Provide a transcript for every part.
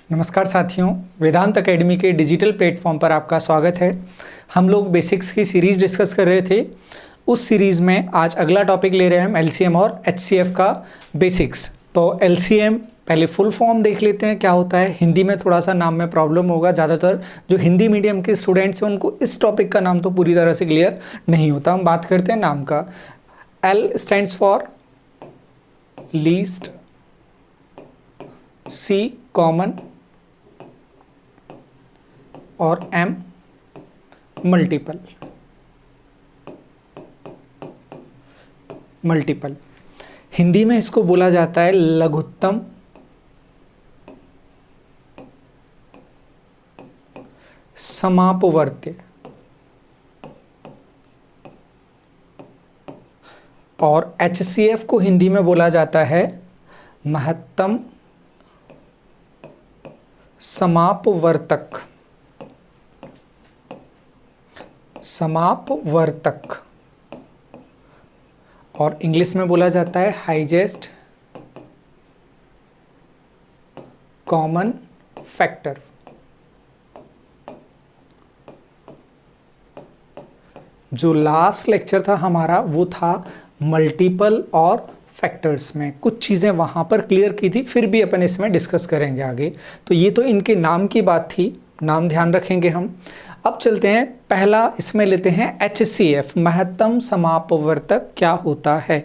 नमस्कार साथियों, वेदांत एकेडमी के डिजिटल प्लेटफॉर्म पर आपका स्वागत है। हम लोग बेसिक्स की सीरीज़ डिस्कस कर रहे थे। उस सीरीज़ में आज अगला टॉपिक ले रहे हैं हम एलसीएम और एचसीएफ का बेसिक्स। तो एलसीएम पहले फुल फॉर्म देख लेते हैं क्या होता है। हिंदी में थोड़ा सा नाम में प्रॉब्लम होगा, ज़्यादातर जो हिंदी मीडियम के स्टूडेंट्स हैं उनको इस टॉपिक का नाम तो पूरी तरह से क्लियर नहीं होता। हम बात करते हैं नाम का। L stands for least, C common और एम मल्टीपल। हिंदी में इसको बोला जाता है लघुत्तम समापवर्त्य, और एचसीएफ को हिंदी में बोला जाता है महत्तम समापवर्तक। और इंग्लिश में बोला जाता है हाईएस्ट कॉमन फैक्टर। जो लास्ट लेक्चर था हमारा वो था मल्टीपल और फैक्टर्स में, कुछ चीज़ें वहाँ पर क्लियर की थी, फिर भी अपन इसमें डिस्कस करेंगे आगे। तो ये तो इनके नाम की बात थी, नाम ध्यान रखेंगे हम। अब चलते हैं, पहला इसमें लेते हैं एचसीएफ, महत्तम समापवर्तक क्या होता है।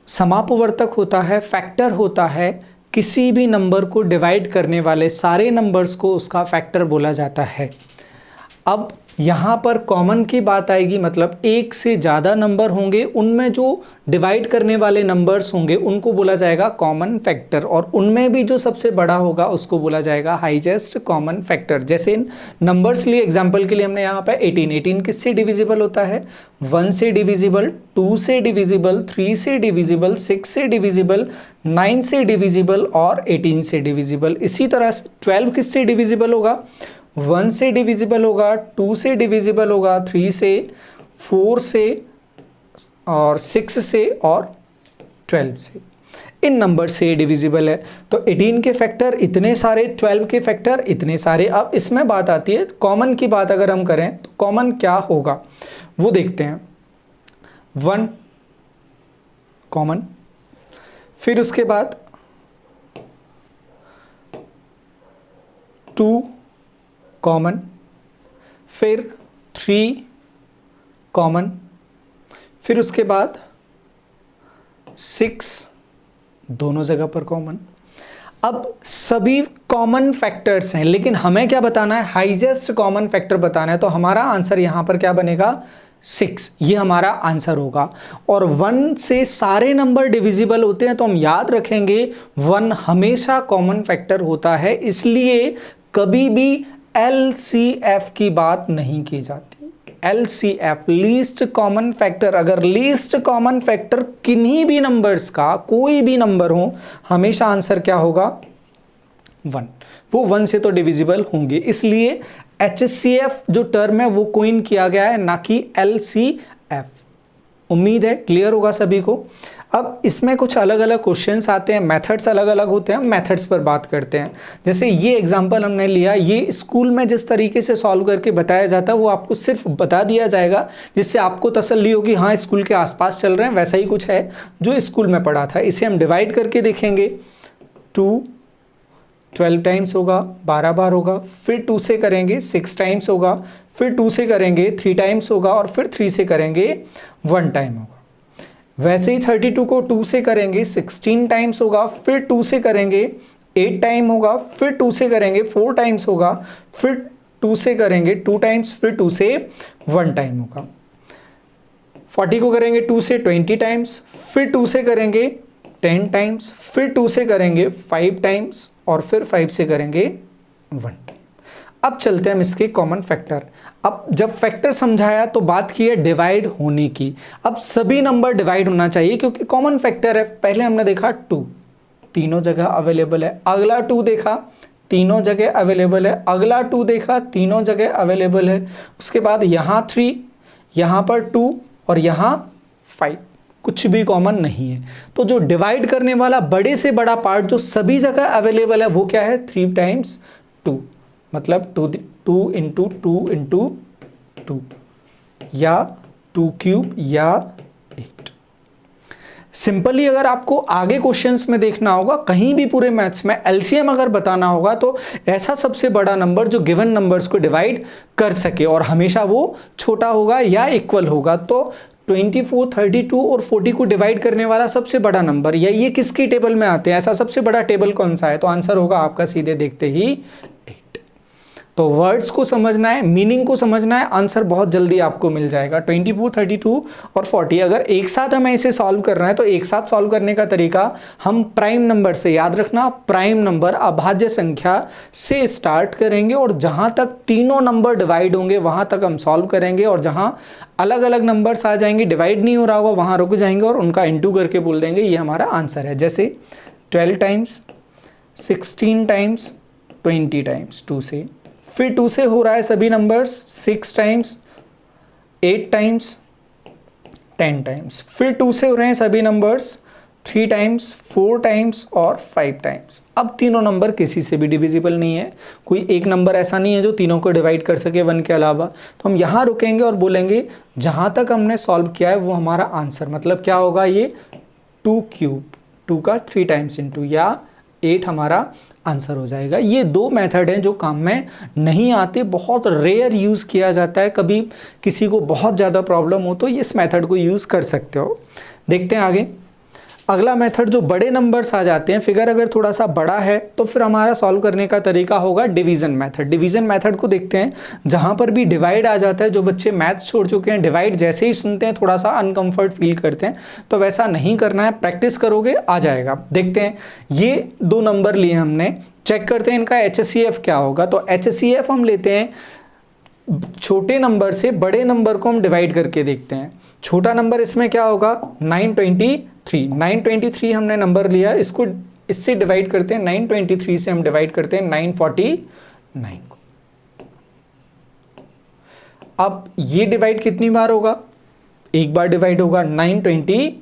समापवर्तक होता है, फैक्टर होता है, किसी भी नंबर को डिवाइड करने वाले सारे नंबर्स को उसका फैक्टर बोला जाता है। अब यहाँ पर कॉमन की बात आएगी, मतलब एक से ज़्यादा नंबर होंगे, उनमें जो डिवाइड करने वाले नंबर्स होंगे उनको बोला जाएगा कॉमन फैक्टर, और उनमें भी जो सबसे बड़ा होगा उसको बोला जाएगा हाईएस्ट कॉमन फैक्टर। जैसे इन नंबर्स लिए एग्जांपल के लिए हमने यहाँ पर 18 किससे डिविजिबल होता है? 1 से डिविजिबल, 2 से डिविजिबल, 3 से डिविजिबल, 6 से डिविजिबल, 9 से डिविजिबल और 18 से डिविजिबल। इसी तरह से 12 किससे डिविजिबल होगा? 1 से डिविजिबल होगा, 2 से डिविजिबल होगा, 3 से, 4 से और 6 से और 12 से। इन नंबर से डिविजिबल है। तो 18 के फैक्टर इतने सारे, 12 के फैक्टर इतने सारे। अब इसमें बात आती है कॉमन की बात अगर हम करें तो कॉमन क्या होगा वो देखते हैं। 1 कॉमन, फिर उसके बाद 2 कॉमन, फिर 3 कॉमन, फिर उसके बाद 6 दोनों जगह पर कॉमन। अब सभी कॉमन फैक्टर्स हैं, लेकिन हमें क्या बताना है? हाईएस्ट कॉमन फैक्टर बताना है। तो हमारा आंसर यहाँ पर क्या बनेगा? 6, ये हमारा आंसर होगा। और 1 से सारे नंबर डिविजिबल होते हैं, तो हम याद रखेंगे 1 हमेशा कॉमन फैक्टर होता है, इसलिए कभी भी एलसीएफ की बात नहीं की जाती। एलसीएफ लीस्ट कॉमन फैक्टर, अगर लीस्ट कॉमन फैक्टर किन्हीं भी नंबर्स का कोई भी नंबर हो, हमेशा आंसर क्या होगा? 1। वो 1 से तो डिविजिबल होंगे, इसलिए एचसीएफ जो टर्म है वो कोइन किया गया है, ना कि एलसीएफ। उम्मीद है क्लियर होगा सभी को। अब इसमें कुछ अलग अलग क्वेश्चंस आते हैं, मेथड्स अलग अलग होते हैं, मेथड्स पर बात करते हैं। जैसे ये एग्जांपल हमने लिया, ये स्कूल में जिस तरीके से सॉल्व करके बताया जाता है वो आपको सिर्फ बता दिया जाएगा, जिससे आपको तसल्ली होगी हाँ स्कूल के आसपास चल रहे हैं, वैसा ही कुछ है जो स्कूल में पढ़ा था। इसे हम डिवाइड करके देखेंगे। 2 12 टाइम्स होगा, 12 बार होगा, फिर 2 से करेंगे 6 टाइम्स होगा, फिर 2 से करेंगे 3 टाइम्स होगा, और फिर 3 से करेंगे 1 टाइम होगा। वैसे ही 32 को 2 से करेंगे 16 टाइम्स होगा, फिर 2 से करेंगे 8 टाइम होगा, फिर 2 से करेंगे 4 टाइम्स होगा, फिर 2 से करेंगे 2 टाइम्स, फिर 2 से 1 टाइम होगा। 40 को करेंगे 2 से 20 टाइम्स, फिर 2 से करेंगे 10 टाइम्स, फिर 2 से करेंगे 5 टाइम्स, और फिर 5 से करेंगे 1 टाइम। अब चलते हैं हम इसके कॉमन फैक्टर। अब जब फैक्टर समझाया तो बात की है डिवाइड होने की। अब सभी नंबर डिवाइड होना चाहिए क्योंकि कॉमन फैक्टर है। पहले हमने देखा 2 तीनों जगह अवेलेबल है, अगला 2 देखा तीनों जगह अवेलेबल है, अगला 2 देखा तीनों जगह अवेलेबल है, उसके बाद यहाँ 3, यहाँ पर 2 और यहाँ 5। कुछ भी कॉमन नहीं है। तो जो डिवाइड करने वाला बड़े से बड़ा पार्ट जो सभी जगह अवेलेबल है वो क्या है, 3 टाइम्स 2, मतलब 2 इंटू 2 इंटू 2 या 2 क्यूब या 8। सिंपली अगर आपको आगे क्वेश्चंस में देखना होगा, कहीं भी पूरे मैथ्स में एलसीएम अगर बताना होगा तो ऐसा सबसे बड़ा नंबर जो गिवन नंबर्स को डिवाइड कर सके और हमेशा वो छोटा होगा या इक्वल होगा। तो 24, 32 और 40 को डिवाइड करने वाला सबसे बड़ा नंबर, या ये किसकी टेबल में आते हैं, ऐसा सबसे बड़ा टेबल कौन सा है? तो आंसर होगा आपका सीधे देखते ही 8। तो वर्ड्स को समझना है, मीनिंग को समझना है, आंसर बहुत जल्दी आपको मिल जाएगा। 24, 32 और 40 अगर एक साथ हमें इसे सॉल्व करना है तो एक साथ सॉल्व करने का तरीका हम प्राइम नंबर से, याद रखना प्राइम नंबर अभाज्य संख्या से स्टार्ट करेंगे और जहां तक तीनों नंबर डिवाइड होंगे वहां तक हम सॉल्व करेंगे, और जहां अलग अलग नंबर्स आ जाएंगे डिवाइड नहीं हो रहा होगा वहां रुक जाएंगे और उनका इंटू करके बोल देंगे ये हमारा आंसर है। जैसे 12 टाइम्स, 16 टाइम्स, 20 टाइम्स 2 से, फिर 2 से हो रहा है सभी नंबर्स 6 टाइम्स, 8 टाइम्स, 10 टाइम्स, फिर 2 से हो रहे हैं सभी नंबर्स 3 टाइम्स, 4 टाइम्स और 5 टाइम्स। अब तीनों नंबर किसी से भी डिविजिबल नहीं है, कोई एक नंबर ऐसा नहीं है जो तीनों को डिवाइड कर सके 1 के अलावा। तो हम यहाँ रुकेंगे और बोलेंगे जहाँ तक हमने सॉल्व किया है वो हमारा आंसर, मतलब क्या होगा, ये 2 क्यूब, 2 का 3 टाइम्स इंटू या 8 हमारा आंसर हो जाएगा। ये 2 मेथड हैं जो काम में नहीं आते, बहुत रेयर यूज़ किया जाता है, कभी किसी को बहुत ज़्यादा प्रॉब्लम हो तो इस मेथड को यूज़ कर सकते हो। देखते हैं आगे। अगला मेथड जो बड़े नंबर्स आ जाते हैं, फिगर अगर थोड़ा सा बड़ा है तो फिर हमारा सॉल्व करने का तरीका होगा डिवीज़न मेथड। डिवीज़न मेथड को देखते हैं, जहाँ पर भी डिवाइड आ जाता है, जो बच्चे मैथ्स छोड़ चुके हैं डिवाइड जैसे ही सुनते हैं थोड़ा सा अनकंफर्ट फील करते हैं, तो वैसा नहीं करना है, प्रैक्टिस करोगे आ जाएगा। देखते हैं, ये 2 नंबर लिए हमने, चेक करते हैं इनका HCF क्या होगा। तो HCF हम लेते हैं छोटे नंबर से बड़े नंबर को हम डिवाइड करके देखते हैं। छोटा नंबर इसमें क्या होगा, 923। 923 हमने नंबर लिया, इसको इससे डिवाइड करते हैं, 923 से हम डिवाइड करते हैं 949 को। अब ये डिवाइड कितनी बार होगा, एक बार डिवाइड होगा 923।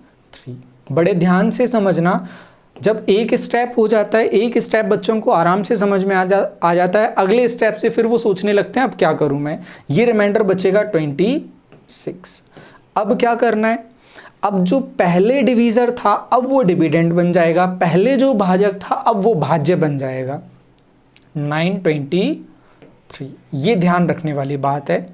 बड़े ध्यान से समझना, जब एक स्टेप हो जाता है, एक स्टेप बच्चों को आराम से समझ में आ जाता है, अगले स्टेप से फिर वो सोचने लगते हैं अब क्या करूं मैं। ये रिमाइंडर बचेगा 26। अब क्या करना है, अब जो पहले डिवीजर था अब वो डिविडेंड बन जाएगा, पहले जो भाजक था अब वो भाज्य बन जाएगा 923। ये ध्यान रखने वाली बात है,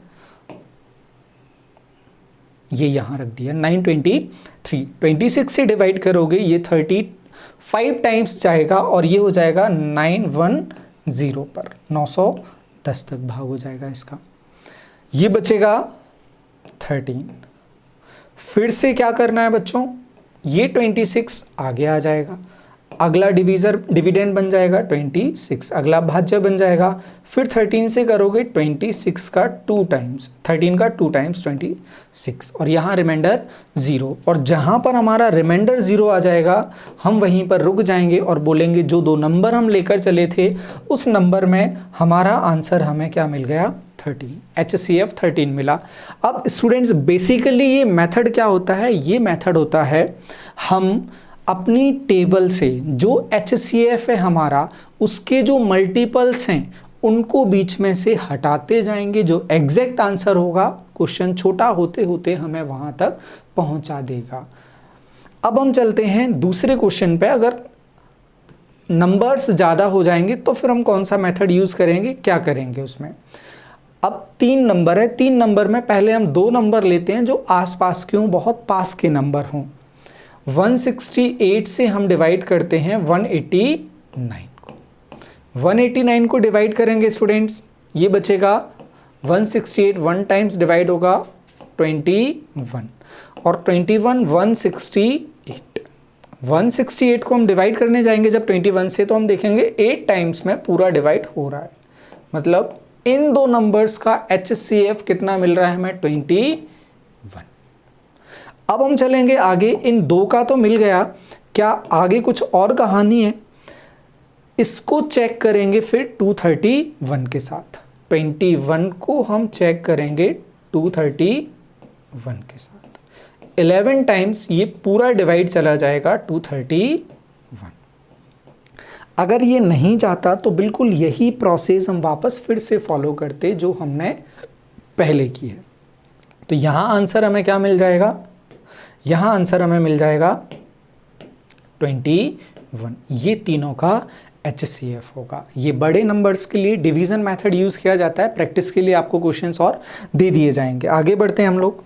ये यहां रख दिया 923। 26 से डिवाइड करोगे ये 35 टाइम्स जाएगा और ये हो जाएगा 910 पर, 910 तक भाग हो जाएगा इसका। ये बचेगा 13। फिर से क्या करना है बच्चों, ये 26 आगे आ जाएगा, अगला डिविडेंड बन जाएगा 26, अगला भाज्य बन जाएगा, फिर 13 से करोगे 26 का 2 टाइम्स, 13 का 2 टाइम्स 26, और यहाँ रिमाइंडर 0। और जहाँ पर हमारा रिमाइंडर 0 आ जाएगा हम वहीं पर रुक जाएंगे और बोलेंगे जो 2 नंबर हम लेकर चले थे उस नंबर में हमारा आंसर हमें क्या मिल गया, 13, HCF 13 मिला। अब स्टूडेंट्स बेसिकली ये मेथड क्या होता है, ये मेथड होता है हम अपनी टेबल से जो HCF है हमारा, उसके जो मल्टीपल्स हैं उनको बीच में से हटाते जाएंगे, जो एग्जैक्ट आंसर होगा क्वेश्चन छोटा होते होते हमें वहां तक पहुंचा देगा। अब हम चलते हैं दूसरे क्वेश्चन पे। अगर नंबर्स ज़्यादा हो जाएंगे तो फिर हम कौन सा मेथड यूज़ करेंगे, क्या करेंगे उसमें। अब 3 नंबर है, 3 नंबर में पहले हम 2 नंबर लेते हैं जो आसपास के हों, बहुत पास के नंबर हों। 168 से हम डिवाइड करते हैं 189 को। 189 को डिवाइड करेंगे स्टूडेंट्स, ये बचेगा 168 1 टाइम्स डिवाइड होगा 21, और 21 168। 168 को हम डिवाइड करने जाएंगे जब 21 से, तो हम देखेंगे 8 टाइम्स में पूरा डिवाइड हो रहा है, मतलब इन 2 नंबर्स का HCF कितना मिल रहा है हमें, 21। अब हम चलेंगे आगे, इन 2 का तो मिल गया, क्या आगे कुछ और कहानी है, इसको चेक करेंगे फिर 231 के साथ। 21 को हम चेक करेंगे 231 के साथ। 11 टाइम्स ये पूरा डिवाइड चला जाएगा 231। अगर ये नहीं जाता तो बिल्कुल यही प्रोसेस हम वापस फिर से फॉलो करते जो हमने पहले की है। तो यहाँ आंसर हमें क्या मिल जाएगा, यहाँ आंसर हमें मिल जाएगा 21। ये तीनों का HCF होगा। ये बड़े नंबर्स के लिए डिवीजन मेथड यूज़ किया जाता है, प्रैक्टिस के लिए आपको क्वेश्चंस और दे दिए जाएंगे। आगे बढ़ते हैं हम लोग।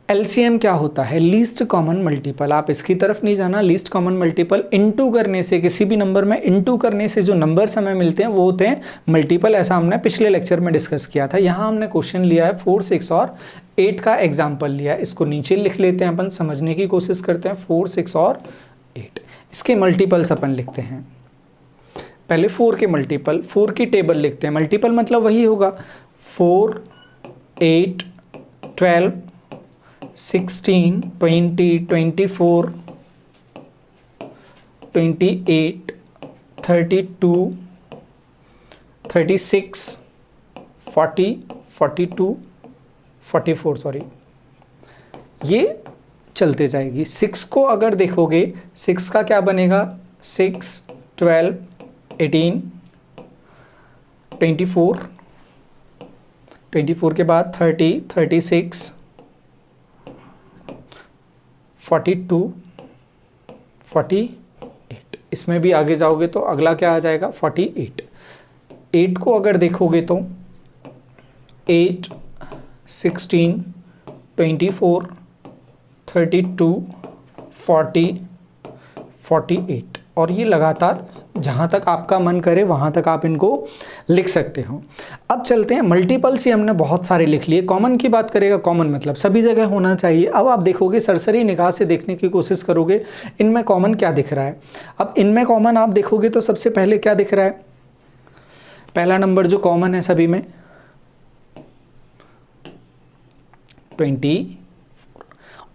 LCM क्या होता है, लीस्ट कॉमन मल्टीपल। आप इसकी तरफ नहीं जाना, लीस्ट कॉमन मल्टीपल इनटू करने से, किसी भी नंबर में इनटू करने से जो नंबर्स हमें मिलते हैं वो होते हैं मल्टीपल। ऐसा हमने पिछले लेक्चर में डिस्कस किया था। यहाँ हमने क्वेश्चन लिया है 4, 6 और 8 का एग्जाम्पल लिया है। इसको नीचे लिख लेते हैं, अपन समझने की कोशिश करते हैं। 4, 6 और 8 इसके मल्टीपल्स अपन लिखते हैं। पहले 4 के मल्टीपल, 4 की टेबल लिखते हैं। मल्टीपल मतलब वही होगा 4, 8, 12, 16, 20, 24, 28, 32, 36, 40, 42, 44 सॉरी, ये चलते जाएगी। 6 को अगर देखोगे, 6 का क्या बनेगा, 6, 12, 18, 24, 24 के बाद 30, 36, 42, 48। इसमें भी आगे जाओगे तो अगला क्या आ जाएगा 48। 8 को अगर देखोगे तो 8, 16, 24, 32, 40, 48 और ये लगातार जहाँ तक आपका मन करे वहाँ तक आप इनको लिख सकते हो। अब चलते हैं मल्टीपल्स ही हमने बहुत सारे लिख लिए। कॉमन की बात करेगा, कॉमन मतलब सभी जगह होना चाहिए। अब आप देखोगे, सरसरी निगाह से देखने की कोशिश करोगे, इनमें कॉमन क्या दिख रहा है। अब इनमें कॉमन आप देखोगे तो सबसे पहले क्या दिख रहा है, पहला नंबर जो कॉमन है सभी में 24,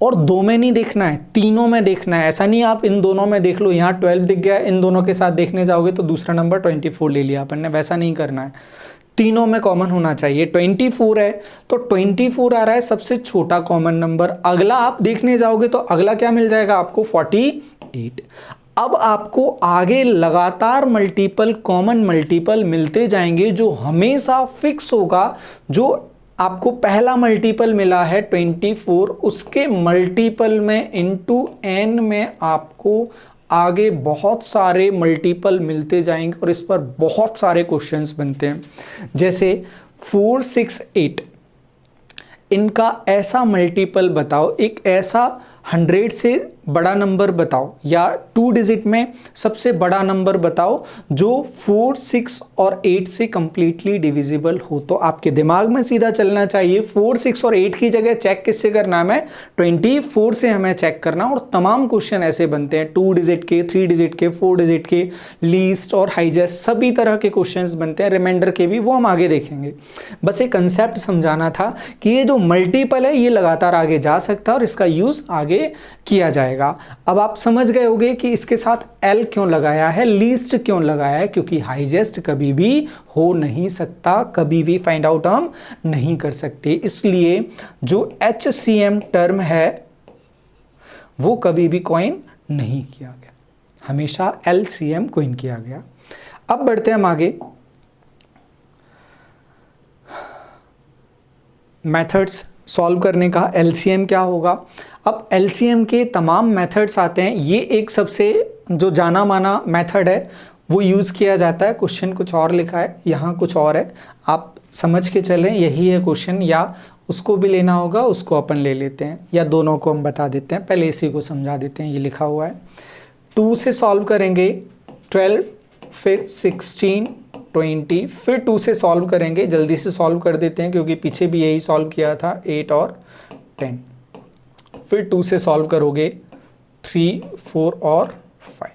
और 2 में नहीं देखना है, तीनों में देखना है। ऐसा नहीं आप इन दोनों में देख लो, यहाँ 12 दिख गया, इन दोनों के साथ देखने जाओगे तो दूसरा नंबर 24 ले लिया अपन ने, वैसा नहीं करना है। तीनों में कॉमन होना चाहिए। 24 है तो 24 आ रहा है सबसे छोटा कॉमन नंबर। अगला आप देखने जाओगे तो अगला क्या मिल जाएगा आपको 48। अब आपको आगे लगातार मल्टीपल, कॉमन मल्टीपल मिलते जाएंगे जो हमेशा फिक्स होगा। जो आपको पहला मल्टीपल मिला है 24, उसके मल्टीपल में इंटू n में आपको आगे बहुत सारे मल्टीपल मिलते जाएंगे और इस पर बहुत सारे क्वेश्चंस बनते हैं। जैसे 4, 6, 8 इनका ऐसा मल्टीपल बताओ, एक ऐसा 100 से बड़ा नंबर बताओ या 2 डिजिट में सबसे बड़ा नंबर बताओ जो 4, 6 और 8 से कंप्लीटली डिविजिबल हो। तो आपके दिमाग में सीधा चलना चाहिए 4, 6 और 8 की जगह चेक किससे करना है, हमें 24 से हमें चेक करना। और तमाम क्वेश्चन ऐसे बनते हैं 2 डिजिट के, 3 डिजिट के, 4 डिजिट के, लीस्ट और हाईजेस्ट सभी तरह के क्वेश्चंस बनते हैं, रिमाइंडर के भी, वो हम आगे देखेंगे। बस एक कंसेप्ट समझाना था कि ये जो मल्टीपल है ये लगातार आगे जा सकता है और इसका यूज आगे किया जाएगा। अब आप समझ गए होंगे कि इसके साथ L क्यों लगाया है, लीस्ट क्यों लगाया है, क्योंकि हाईजेस्ट कभी भी हो नहीं सकता, कभी भी फाइंड आउट हम नहीं कर सकते। इसलिए जो HCM टर्म है वो कभी भी कॉइन नहीं किया गया, हमेशा LCM कॉइन किया गया। अब बढ़ते हैं हम आगे। मेथड्स सॉल्व करने का, LCM क्या होगा। अब LCM के तमाम मेथड्स आते हैं। ये एक सबसे जो जाना माना मेथड है वो यूज़ किया जाता है। क्वेश्चन कुछ और लिखा है, यहाँ कुछ और है, आप समझ के चलें यही है क्वेश्चन, या उसको भी लेना होगा, उसको अपन ले लेते हैं, या दोनों को हम बता देते हैं। पहले इसी को समझा देते हैं। ये लिखा हुआ है 2 से सॉल्व करेंगे 12, फिर 16, 20, फिर 2 से सॉल्व करेंगे। जल्दी से सॉल्व कर देते हैं क्योंकि पीछे भी यही सॉल्व किया था, 8 और 10। फिर 2 से सॉल्व करोगे 3, 4 और 5।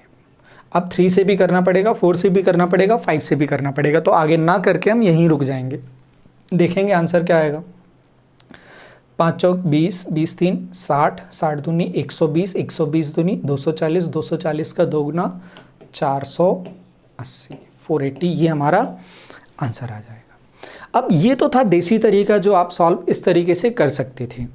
अब 3 से भी करना पड़ेगा, 4 से भी करना पड़ेगा, 5 से भी करना पड़ेगा। तो आगे ना करके हम यहीं रुक जाएंगे। देखेंगे आंसर क्या आएगा। 5 चौक 20, 20 3 60, 60 दूनी 120, 120 दूनी 240, 240 का दोगुना 480, 480, ये हमारा आंसर आ जाएगा। अब ये तो था देसी तरीका जो आप सॉल्व इस तरीके से कर सकते थे।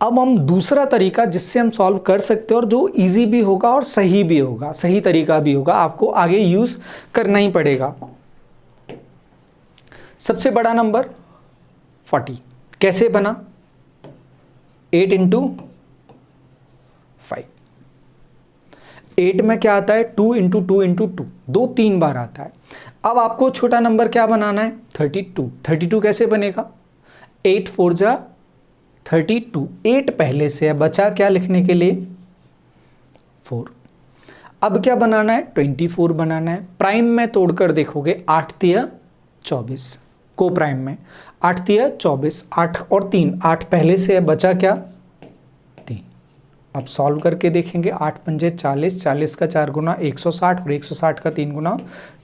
अब हम दूसरा तरीका जिससे हम सॉल्व कर सकते हैं और जो इजी भी होगा और सही भी होगा, सही तरीका भी होगा, आपको आगे यूज करना ही पड़ेगा। सबसे बड़ा नंबर 40 कैसे बना, 8 इंटू 5। 8 में क्या आता है 2 इंटू 2 इंटू 2, 2 3 बार आता है। अब आपको छोटा नंबर क्या बनाना है 32। 32 कैसे बनेगा, 8 4 जा 32, 8 पहले से है, बचा क्या लिखने के लिए 4। अब क्या बनाना है 24 बनाना है। प्राइम में तोड़कर देखोगे 8 तिया 24, को प्राइम में 8 तिया 24, 8 और 3, 8 पहले से है, बचा क्या 3। अब सॉल्व करके देखेंगे 8 पंजे 40, 40 का 4 गुना 160 और 160 का 3 गुना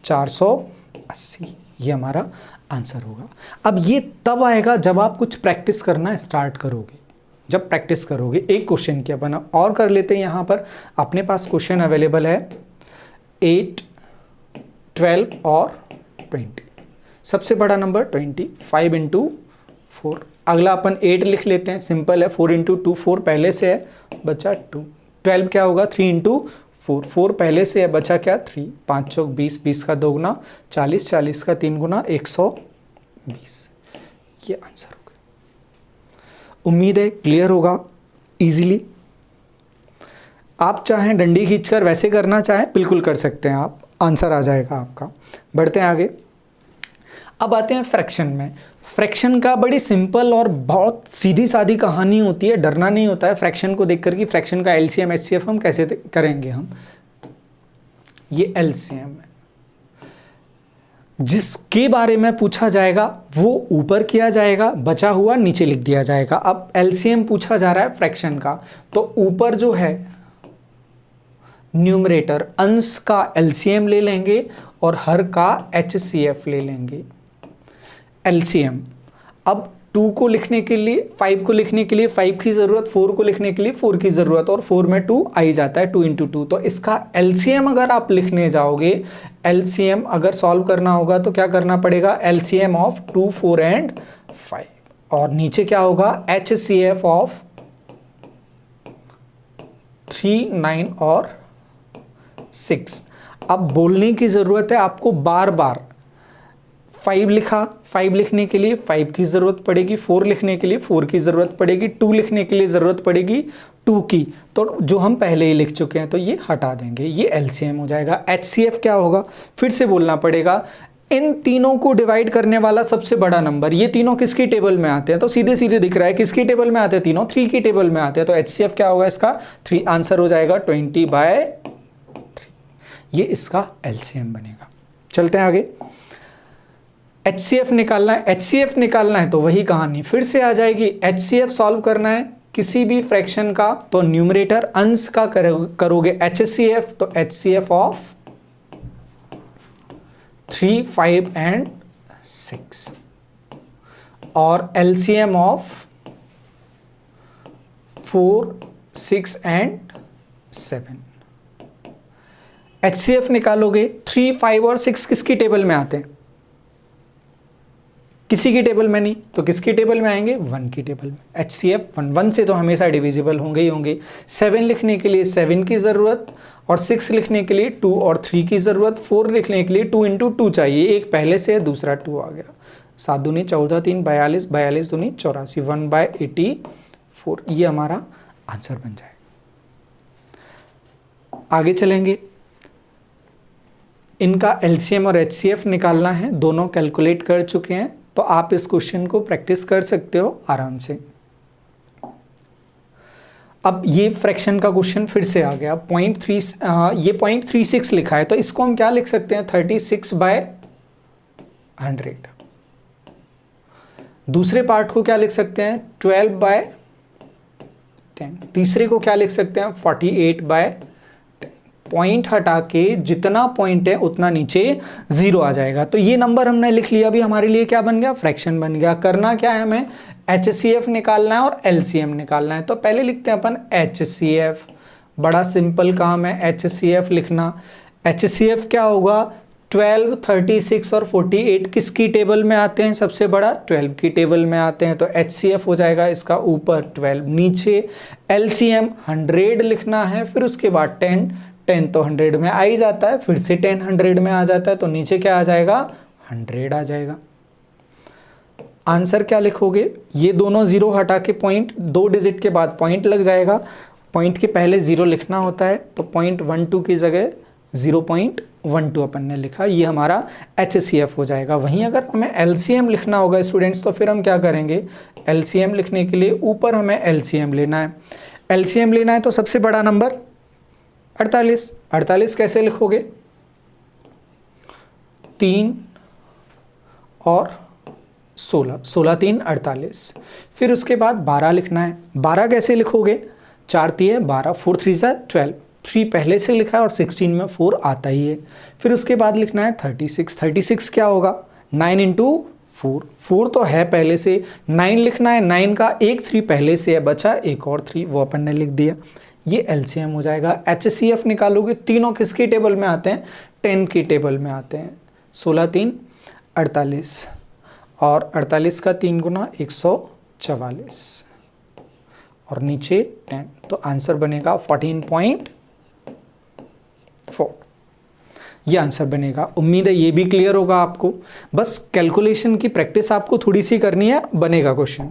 480, ये हमारा आंसर होगा। अब ये तब आएगा जब आप कुछ प्रैक्टिस करना स्टार्ट करोगे। जब प्रैक्टिस करोगे, एक क्वेश्चन की अपन और कर लेते हैं। यहाँ पर अपने पास क्वेश्चन अवेलेबल है 8, 12 और 20। सबसे बड़ा नंबर 20, 5 इंटू 4। अगला अपन 8 लिख लेते हैं, सिंपल है, 4 इंटू 2, 4 पहले से है, बचा 2। 12 क्या होगा 3 इंटू 4, 4 पहले से है, बचा क्या 3। 5 चौक 20, 20 का 2 गुना 40, 40 का 3 गुना 120, ये आंसर होगा। उम्मीद है क्लियर होगा इजीली। आप चाहें डंडी खींचकर वैसे करना चाहें बिल्कुल कर सकते हैं आप, आंसर आ जाएगा आपका। बढ़ते हैं आगे। अब आते हैं फ्रैक्शन में। फ्रैक्शन का बड़ी सिंपल और बहुत सीधी सादी कहानी होती है, डरना नहीं होता है फ्रैक्शन को देखकर कि फ्रैक्शन का एलसीएम एचसीएफ हम कैसे करेंगे। हम ये एलसीएम है, जिसके बारे में पूछा जाएगा वो ऊपर किया जाएगा, बचा हुआ नीचे लिख दिया जाएगा। अब एलसीएम पूछा जा रहा है फ्रैक्शन का, तो ऊपर जो है न्यूमरेटर अंश का एलसीएम ले लेंगे और हर का एचसीएफ ले लेंगे। एलसीएम, अब 2 को लिखने के लिए 5 को लिखने के लिए 5 की ज़रूरत, 4 को लिखने के लिए 4 की ज़रूरत, और 4 में 2 आ ही जाता है, 2 इंटू 2। तो इसका एलसीएम अगर आप लिखने जाओगे, एलसीएम अगर सॉल्व करना होगा तो क्या करना पड़ेगा, एलसीएम ऑफ 2, 4 एंड 5, और नीचे क्या होगा एचसीएफ ऑफ 3, 9 और 6। अब बोलने की ज़रूरत है आपको बार बार। 5 लिखा, 5 लिखने के लिए 5 की ज़रूरत पड़ेगी, 4 लिखने के लिए 4 की ज़रूरत पड़ेगी, 2 लिखने के लिए ज़रूरत पड़ेगी 2 की, तो जो हम पहले ही लिख चुके हैं तो ये हटा देंगे, ये एलसीएम हो जाएगा। एचसीएफ क्या होगा, फिर से बोलना पड़ेगा, इन तीनों को डिवाइड करने वाला सबसे बड़ा नंबर। ये तीनों किसकी टेबल में आते हैं, तो सीधे सीधे दिख रहा है किसकी टेबल में आते हैं, तीनों 3 की टेबल में आते हैं। तो एचसीएफ क्या होगा इसका 3, आंसर हो जाएगा 20/3, ये इसका एलसीएम बनेगा। चलते हैं आगे। एचसीएफ निकालना है, एचसीएफ निकालना है तो वही कहानी फिर से आ जाएगी। एचसीएफ सॉल्व करना है किसी भी फ्रैक्शन का, तो न्यूमरेटर अंश का करोगे एचसीएफ, तो एचसीएफ ऑफ 3, 5 एंड 6, और एलसीएम ऑफ 4, 6 एंड 7। एचसीएफ निकालोगे, 3, 5 और 6 किसकी टेबल में आते हैं, किसी की टेबल में नहीं, तो किसकी टेबल में आएंगे 1 की टेबल में। एचसीएफ 1, 1 से तो हमेशा डिविजिबल होंगे ही होंगे। 7 लिखने के लिए 7 की ज़रूरत, और 6 लिखने के लिए 2 और 3 की ज़रूरत, 4 लिखने के लिए 2 इंटू 2 चाहिए, एक पहले से दूसरा 2 आ गया। 7 दूनी 14, 3 42, 42 दूनी 84, 1/84, ये हमारा आंसर बन जाएगा। आगे चलेंगे, इनका एलसीएम और एचसीएफ निकालना है, दोनों कैलकुलेट कर चुके हैं, तो आप इस क्वेश्चन को प्रैक्टिस कर सकते हो आराम से। अब ये फ्रैक्शन का क्वेश्चन फिर से आ गया, 0.3, ये 0.36 लिखा है, तो इसको हम क्या लिख सकते हैं 36/100। दूसरे पार्ट को क्या लिख सकते हैं 12/10। तीसरे को क्या लिख सकते हैं 48/10। पॉइंट हटा के जितना पॉइंट है उतना नीचे 0 आ जाएगा। तो ये नंबर हमने लिख लिया, अभी हमारे लिए क्या बन गया फ्रैक्शन बन गया। करना क्या है, हमें एचसीएफ निकालना है और एलसीएम निकालना है। तो पहले लिखते हैं अपन एचसीएफ, बड़ा सिंपल काम है एचसीएफ लिखना। एचसीएफ क्या होगा 12, 36 और 48 किसकी टेबल में आते हैं? सबसे बड़ा 12 की टेबल में आते हैं, तो HCF हो जाएगा इसका ऊपर 12, नीचे LCM 100 लिखना है, फिर उसके बाद 10, 10 तो 100 में आ ही जाता है, फिर से 10 100 में आ जाता है, तो नीचे क्या आ जाएगा? 100 आ जाएगा। आंसर क्या लिखोगे? ये दोनों जीरो हटा के पॉइंट, 2 डिजिट के बाद पॉइंट लग जाएगा, पॉइंट के पहले जीरो लिखना होता है, तो 0.12 की जगह 0.12 अपन ने लिखा, ये हमारा HCF हो जाएगा। वहीं अगर हमें LCM लिखना होगा स्टूडेंट्स, तो फिर हम क्या करेंगे? LCM लिखने के लिए ऊपर हमें LCM लेना है। LCM लेना है तो सबसे बड़ा नंबर 48, 48 कैसे लिखोगे? 3 और 16, 16 3 48, फिर उसके बाद 12 लिखना है। 12 कैसे लिखोगे? 4 3 12, 4 3 12, 3 पहले से लिखा है और 16 में 4 आता ही है। फिर उसके बाद लिखना है 36, 36 क्या होगा? 9 इंटू 4, 4 तो है पहले से, 9 लिखना है, 9 का एक 3 पहले से है, बचा एक और 3, वो अपन ने लिख दिया। ये LCM हो जाएगा। HCF निकालोगे, तीनों किसकी टेबल में आते हैं? 10 की टेबल में आते हैं। 16 3 48 और 48 का 3 गुना 144 और नीचे 10, तो आंसर बनेगा 14.4। ये आंसर बनेगा। उम्मीद है ये भी क्लियर होगा आपको। बस कैलकुलेशन की प्रैक्टिस आपको थोड़ी सी करनी है, बनेगा क्वेश्चन।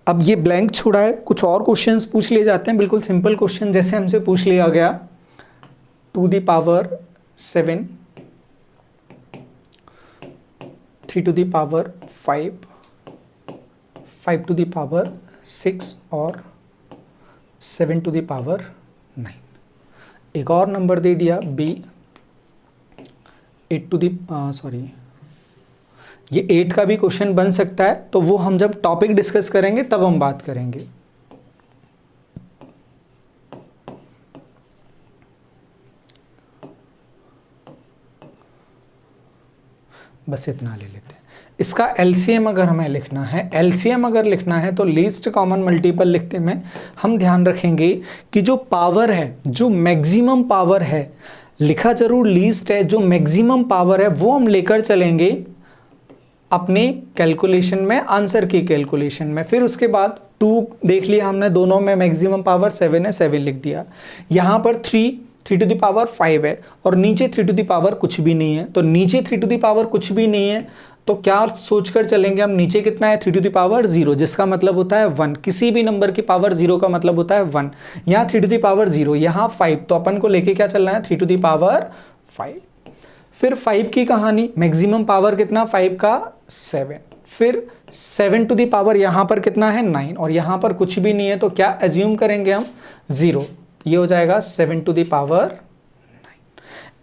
अब ये ब्लैंक छोड़ा है, कुछ और क्वेश्चंस पूछ लिए जाते हैं, बिल्कुल सिंपल क्वेश्चन जैसे हमसे पूछ लिया गया 2 the power 7, 3 to the power 5, 5 to the power 6 और 7 to the power 9। एक और नंबर दे दिया B, 8 to the ये 8 का भी क्वेश्चन बन सकता है, तो वो हम जब टॉपिक डिस्कस करेंगे तब हम बात करेंगे। बस इतना ले लेते हैं। इसका LCM अगर हमें लिखना है, LCM अगर लिखना है तो लीस्ट कॉमन मल्टीपल लिखते में हम ध्यान रखेंगे कि जो पावर है, जो मैक्सिमम पावर है, लिखा जरूर लीस्ट है, जो मैक्सिमम पावर है वो हम लेकर चलेंगे अपने कैलकुलेशन में, आंसर की कैलकुलेशन में। फिर उसके बाद 2 देख लिया हमने, दोनों में मैक्सिमम पावर 7 है, 7 लिख दिया। यहाँ पर 3 to the power 5 है और नीचे 3 to the power कुछ भी नहीं है, तो नीचे 3 to the power कुछ भी नहीं है तो क्या सोचकर चलेंगे हम? नीचे कितना है? 3 to the power 0, जिसका मतलब होता है 1। किसी भी नंबर की पावर 0 का मतलब होता है 1। यहाँ 3 to the power 0, यहाँ 5, तो अपन को लेके क्या चलना है? 3 to the power 5। फिर 5 की कहानी, मैक्सिमम पावर कितना? 5 का 7। फिर 7 to the power यहाँ पर कितना है? 9 और यहाँ पर कुछ भी नहीं है, तो क्या एज्यूम करेंगे हम? 0। ये हो जाएगा 7 to the power 9।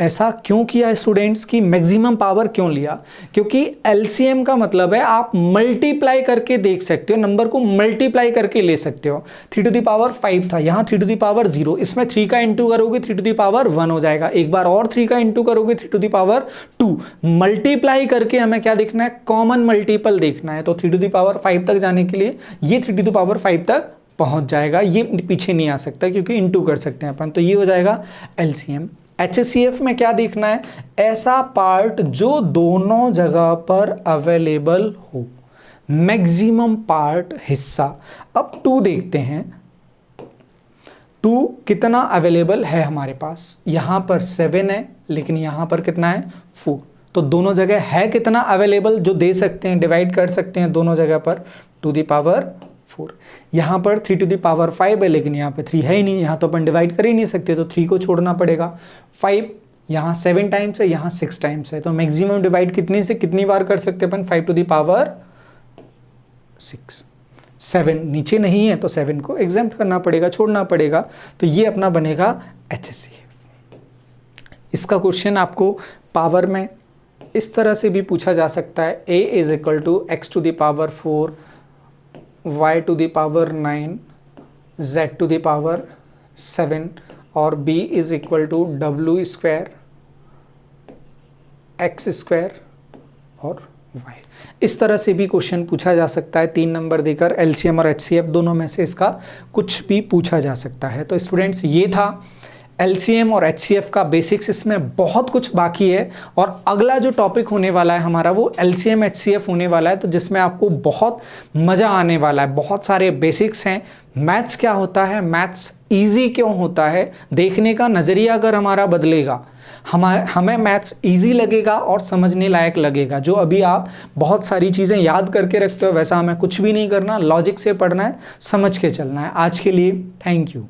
ऐसा क्यों किया स्टूडेंट्स की मैक्सिमम पावर क्यों लिया? क्योंकि LCM का मतलब है आप मल्टीप्लाई करके देख सकते हो, नंबर को मल्टीप्लाई करके ले सकते हो। 3 to the power 5 था, यहाँ 3 to the power 0, इसमें 3 का इंटू करोगे 3 to the power 1 हो जाएगा। एक बार और 3 का इंटू करोगे 3 to the power 2। मल्टीप्लाई करके हमें क्या देखना है? कॉमन मल्टीपल देखना है। तो 3 to the power 5 तक जाने के लिए ये 3 to the power 5 तक पहुंच जाएगा, ये पीछे नहीं आ सकता क्योंकि इंटू कर सकते हैं अपन, तो ये हो जाएगा LCM। HCF में क्या देखना है? ऐसा पार्ट जो दोनों जगह पर अवेलेबल हो, मैक्सिमम पार्ट, हिस्सा। अब 2 देखते हैं, 2 कितना अवेलेबल है हमारे पास? यहाँ पर 7 है लेकिन यहाँ पर कितना है? 4। तो दोनों जगह है कितना अवेलेबल जो दे सकते हैं, डिवाइड कर सकते हैं दोनों जगह पर 2 to the power 4। यहाँ पर 3 to the power 5 है लेकिन यहाँ पे 3 है ही नहीं, यहाँ तो अपन डिवाइड कर ही नहीं सकते, तो 3 को छोड़ना पड़ेगा। 5 यहाँ 7 टाइम्स है, यहाँ 6 टाइम्स है, तो मैक्सिमम डिवाइड कितने से कितनी बार कर सकते हैं अपन? 5 to the power 6। 7 नीचे नहीं है तो 7 को एग्जेम्प्ट करना पड़ेगा, छोड़ना पड़ेगा, तो ये अपना बनेगा HCF। इसका क्वेश्चन आपको पावर में इस तरह से भी पूछा जा सकता है, A is equal to x to the power 4, y to the power 9, z to the power 7 और b is equal to w square, x square और y। इस तरह से भी क्वेश्चन पूछा जा सकता है, 3 नंबर देकर LCM और HCF दोनों में से इसका कुछ भी पूछा जा सकता है। तो स्टूडेंट्स ये था LCM और HCF का बेसिक्स, इसमें बहुत कुछ बाकी है। और अगला जो टॉपिक होने वाला है हमारा वो LCM HCF होने वाला है, तो जिसमें आपको बहुत मज़ा आने वाला है। बहुत सारे बेसिक्स हैं। मैथ्स क्या होता है, मैथ्स इजी क्यों होता है, देखने का नज़रिया अगर हमारा बदलेगा, हमें मैथ्स इजी लगेगा और समझने लायक लगेगा। जो अभी आप बहुत सारी चीज़ें याद करके रखते हो, वैसा हमें कुछ भी नहीं करना, लॉजिक से पढ़ना है, समझ के चलना है। आज के लिए थैंक यू।